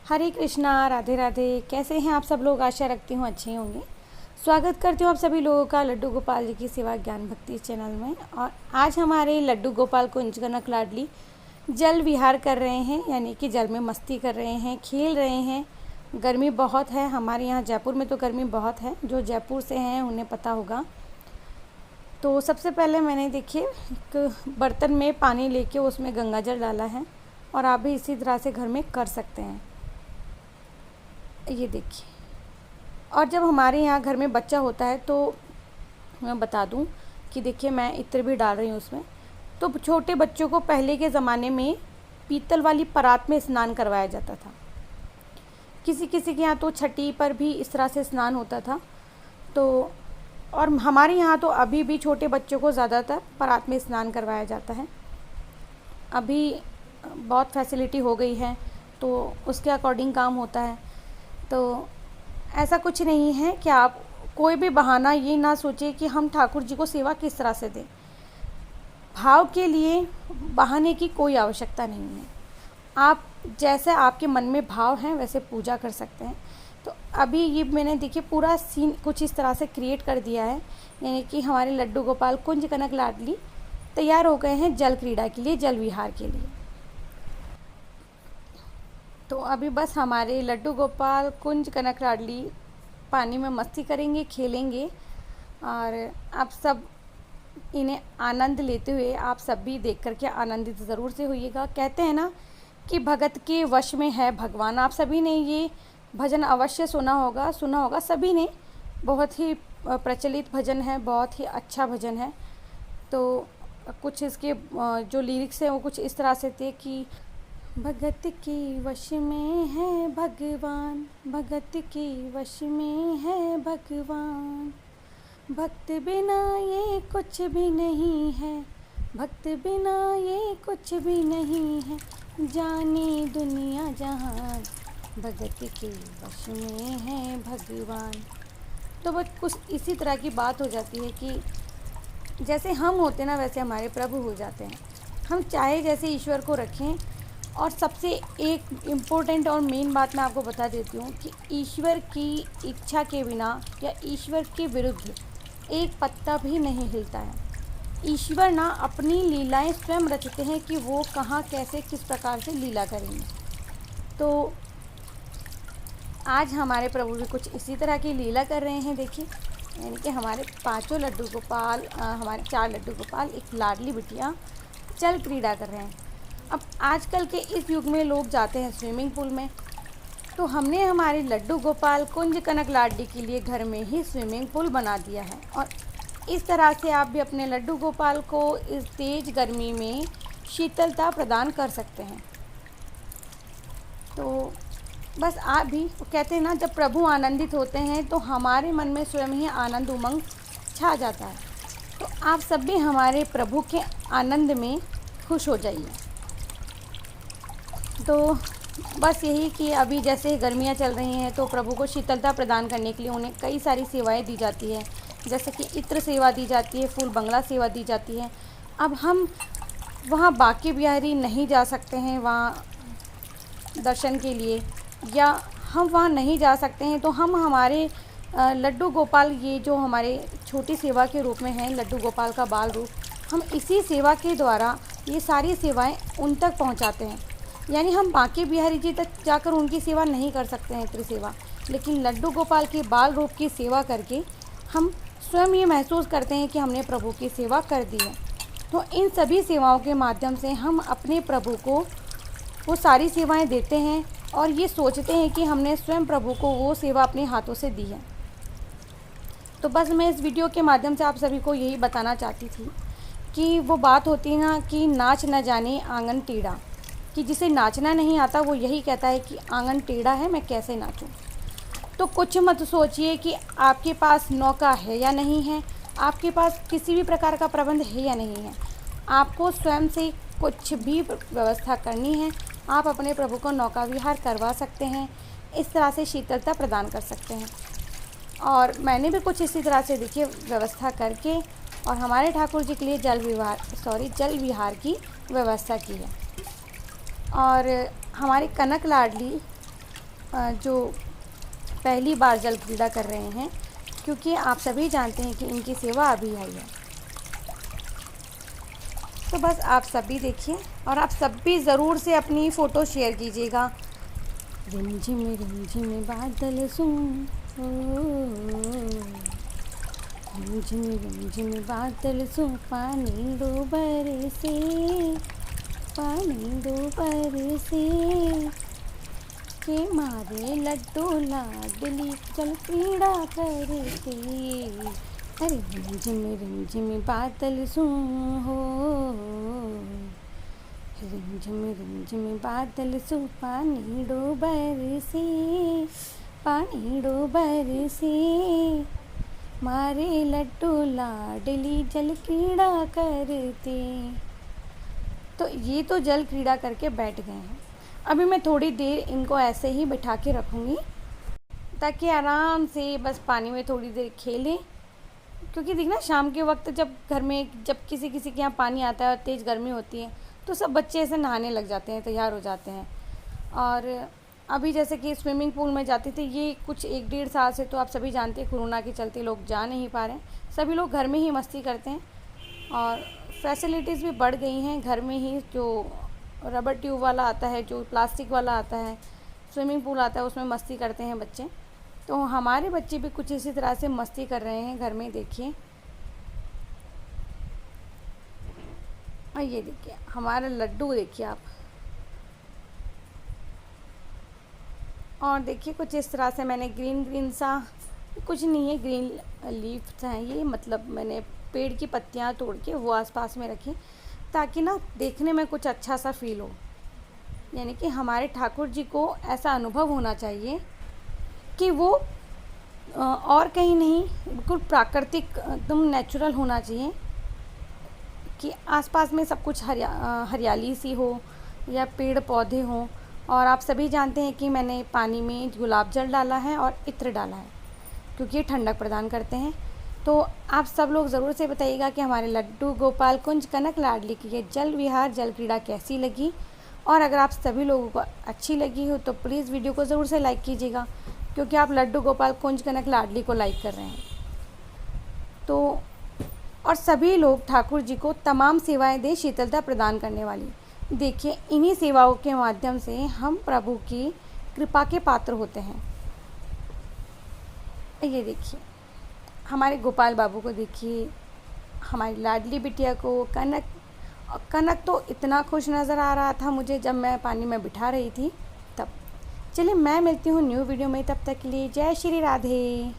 हरे कृष्णा, राधे राधे। कैसे हैं आप सब लोग? आशा रखती हूँ अच्छे होंगे। स्वागत करती हूँ आप सभी लोगों का लड्डू गोपाल जी की सेवा ज्ञान भक्ति चैनल में। और आज हमारे लड्डू गोपाल कुंज कनक लाडली जल विहार कर रहे हैं, यानी कि जल में मस्ती कर रहे हैं, खेल रहे हैं। गर्मी बहुत है हमारे यहाँ जयपुर में, तो गर्मी बहुत है। जो जयपुर से हैं उन्हें पता होगा। तो सबसे पहले मैंने देखिए एक बर्तन में पानी लेके उसमें गंगा जल डाला है, और आप भी इसी तरह से घर में कर सकते हैं। ये देखिए। और जब हमारे यहाँ घर में बच्चा होता है तो मैं बता दूं कि देखिए मैं इत्र भी डाल रही हूँ उसमें। तो छोटे बच्चों को पहले के ज़माने में पीतल वाली परात में स्नान करवाया जाता था। किसी किसी के यहाँ तो छठी पर भी इस तरह से स्नान होता था। तो और हमारे यहाँ तो अभी भी छोटे बच्चों को ज़्यादातर परात में स्नान करवाया जाता है। अभी बहुत फैसिलिटी हो गई है तो उसके अकॉर्डिंग काम होता है। तो ऐसा कुछ नहीं है कि आप कोई भी बहाना ये ना सोचे कि हम ठाकुर जी को सेवा किस तरह से दें। भाव के लिए बहाने की कोई आवश्यकता नहीं है। आप जैसे आपके मन में भाव हैं वैसे पूजा कर सकते हैं। तो अभी ये मैंने देखिए पूरा सीन कुछ इस तरह से क्रिएट कर दिया है, यानी कि हमारे लड्डू गोपाल कुंज कनक लाडली तैयार हो गए हैं जल क्रीड़ा के लिए, जल विहार के लिए। तो अभी बस हमारे लड्डू गोपाल कुंज कनक लाडली पानी में मस्ती करेंगे, खेलेंगे। और आप सब इन्हें आनंद लेते हुए आप सब भी देख करके आनंदित ज़रूर से होइएगा। कहते हैं ना कि भगत के वश में है भगवान। आप सभी ने ये भजन अवश्य सुना होगा सभी ने। बहुत ही प्रचलित भजन है, बहुत ही अच्छा भजन है। तो कुछ इसके जो लिरिक्स हैं वो कुछ इस तरह से थे कि भगत के वश में है भगवान, भगत के वश में है भगवान, भक्त बिना ये कुछ भी नहीं है, भक्त बिना ये कुछ भी नहीं है, जाने दुनिया जहान, भगत के वश में है भगवान। तो बस कुछ इसी तरह की बात हो जाती है कि जैसे हम होते ना वैसे हमारे प्रभु हो जाते हैं। हम चाहे जैसे ईश्वर को रखें। और सबसे एक इम्पोर्टेंट और मेन बात मैं आपको बता देती हूँ कि ईश्वर की इच्छा के बिना या ईश्वर के विरुद्ध एक पत्ता भी नहीं हिलता है। ईश्वर ना अपनी लीलाएं स्वयं रचते हैं कि वो कहाँ कैसे किस प्रकार से लीला करेंगे। तो आज हमारे प्रभु भी कुछ इसी तरह की लीला कर रहे हैं। देखिए, यानी कि हमारे पांचों लड्डू गोपाल, हमारे 4 लड्डू गोपाल, एक लाडली बिटिया जल क्रीड़ा कर रहे हैं। अब आजकल के इस युग में लोग जाते हैं स्विमिंग पूल में, तो हमने हमारे लड्डू गोपाल कुंज कनक लाडली के लिए घर में ही स्विमिंग पूल बना दिया है। और इस तरह से आप भी अपने लड्डू गोपाल को इस तेज़ गर्मी में शीतलता प्रदान कर सकते हैं। तो बस आप भी कहते हैं ना, जब प्रभु आनंदित होते हैं तो हमारे मन में स्वयं ही आनंद उमंग छा जाता है। तो आप सब भी हमारे प्रभु के आनंद में खुश हो जाइए। तो बस यही कि अभी जैसे गर्मियाँ चल रही हैं तो प्रभु को शीतलता प्रदान करने के लिए उन्हें कई सारी सेवाएं दी जाती है, जैसे कि इत्र सेवा दी जाती है, फूल बंगला सेवा दी जाती है। अब हम वहाँ बांके बिहारी नहीं जा सकते हैं वहाँ दर्शन के लिए, या हम वहाँ नहीं जा सकते हैं तो हम हमारे लड्डू गोपाल, ये जो हमारे छोटी सेवा के रूप में है लड्डू गोपाल का बाल रूप, हम इसी सेवा के द्वारा ये सारी सेवाएं उन तक पहुंचाते हैं। यानी हम बांके बिहारी जी तक जाकर उनकी सेवा नहीं कर सकते हैं इत्र सेवा, लेकिन लड्डू गोपाल के बाल रूप की सेवा करके हम स्वयं ये महसूस करते हैं कि हमने प्रभु की सेवा कर दी है। तो इन सभी सेवाओं के माध्यम से हम अपने प्रभु को वो सारी सेवाएं देते हैं और ये सोचते हैं कि हमने स्वयं प्रभु को वो सेवा अपने हाथों से दी है। तो बस मैं इस वीडियो के माध्यम से आप सभी को यही बताना चाहती थी कि वो बात होती है ना कि नाच न जाने आंगन टेढ़ा, कि जिसे नाचना नहीं आता वो यही कहता है कि आंगन टेढ़ा है, मैं कैसे नाचूं। तो कुछ मत सोचिए कि आपके पास नौका है या नहीं है, आपके पास किसी भी प्रकार का प्रबंध है या नहीं है। आपको स्वयं से कुछ भी व्यवस्था करनी है, आप अपने प्रभु को नौका विहार करवा सकते हैं, इस तरह से शीतलता प्रदान कर सकते हैं। और मैंने भी कुछ इसी तरह से देखिए व्यवस्था करके और हमारे ठाकुर जी के लिए जल विहार की व्यवस्था की है। और हमारी कनक लाडली जो पहली बार जल क्रीड़ा कर रहे हैं, क्योंकि आप सभी जानते हैं कि इनकी सेवा अभी आई है। तो बस आप सभी देखिए और आप सभी ज़रूर से अपनी फ़ोटो शेयर कीजिएगा। रिमझिम बादल सुन, रिमझिम बादल सुन, पानी दो बरसे, पानी दो बरसे, के मारे लड्डू लाडली जल क्रीड़ा करते। अरे रिमझिम बादल सुन हो, रिमझिम बादल सुन, पानी दो बरसे, पानी दो बरसे, मारे लड्डू लाडली जल क्रीड़ा करते। तो ये तो जल क्रीड़ा करके बैठ गए हैं। अभी मैं थोड़ी देर इनको ऐसे ही बिठा के रखूँगी ताकि आराम से बस पानी में थोड़ी देर खेलें, क्योंकि देखना शाम के वक्त जब घर में जब किसी किसी के यहाँ पानी आता है और तेज़ गर्मी होती है तो सब बच्चे ऐसे नहाने लग जाते हैं, तैयार हो जाते हैं। और अभी जैसे कि स्विमिंग पूल में जाते थे, ये कुछ 1-1.5 साल से तो आप सभी जानते हैं कोरोना के चलते लोग जा नहीं पा रहे हैं, सभी लोग घर में ही मस्ती करते हैं। और फैसिलिटीज़ भी बढ़ गई हैं, घर में ही जो रबर ट्यूब वाला आता है, जो प्लास्टिक वाला आता है, स्विमिंग पूल आता है, उसमें मस्ती करते हैं बच्चे। तो हमारे बच्चे भी कुछ इसी तरह से मस्ती कर रहे हैं घर में, देखिए। और ये देखिए हमारा लड्डू, देखिए आप। और देखिए कुछ इस तरह से मैंने ग्रीन सा, कुछ नहीं है, ग्रीन लीव्स हैं ये, मतलब मैंने पेड़ की पत्तियां तोड़ के वो आसपास में रखी ताकि ना देखने में कुछ अच्छा सा फील हो। यानी कि हमारे ठाकुर जी को ऐसा अनुभव होना चाहिए कि वो और कहीं नहीं, बिल्कुल प्राकृतिक एकदम नेचुरल होना चाहिए, कि आसपास में सब कुछ हरियाली सी हो या पेड़ पौधे हों। और आप सभी जानते हैं कि मैंने पानी में गुलाब जल डाला है और इत्र डाला है, क्योंकि ये ठंडक प्रदान करते हैं। तो आप सब लोग ज़रूर से बताइएगा कि हमारे लड्डू गोपाल कुंज कनक लाडली की ये जल विहार जल क्रीड़ा कैसी लगी। और अगर आप सभी लोगों को अच्छी लगी हो तो प्लीज़ वीडियो को ज़रूर से लाइक कीजिएगा, क्योंकि आप लड्डू गोपाल कुंज कनक लाडली को लाइक कर रहे हैं। तो और सभी लोग ठाकुर जी को तमाम सेवाएं दें शीतलता प्रदान करने वाली। देखिए इन्हीं सेवाओं के माध्यम से हम प्रभु की कृपा के पात्र होते हैं। ये देखिए हमारे गोपाल बाबू को, देखिए हमारी लाडली बिटिया को, कनक तो इतना खुश नज़र आ रहा था मुझे जब मैं पानी में बिठा रही थी तब। चलिए मैं मिलती हूँ न्यू वीडियो में, तब तक के लिए जय श्री राधे।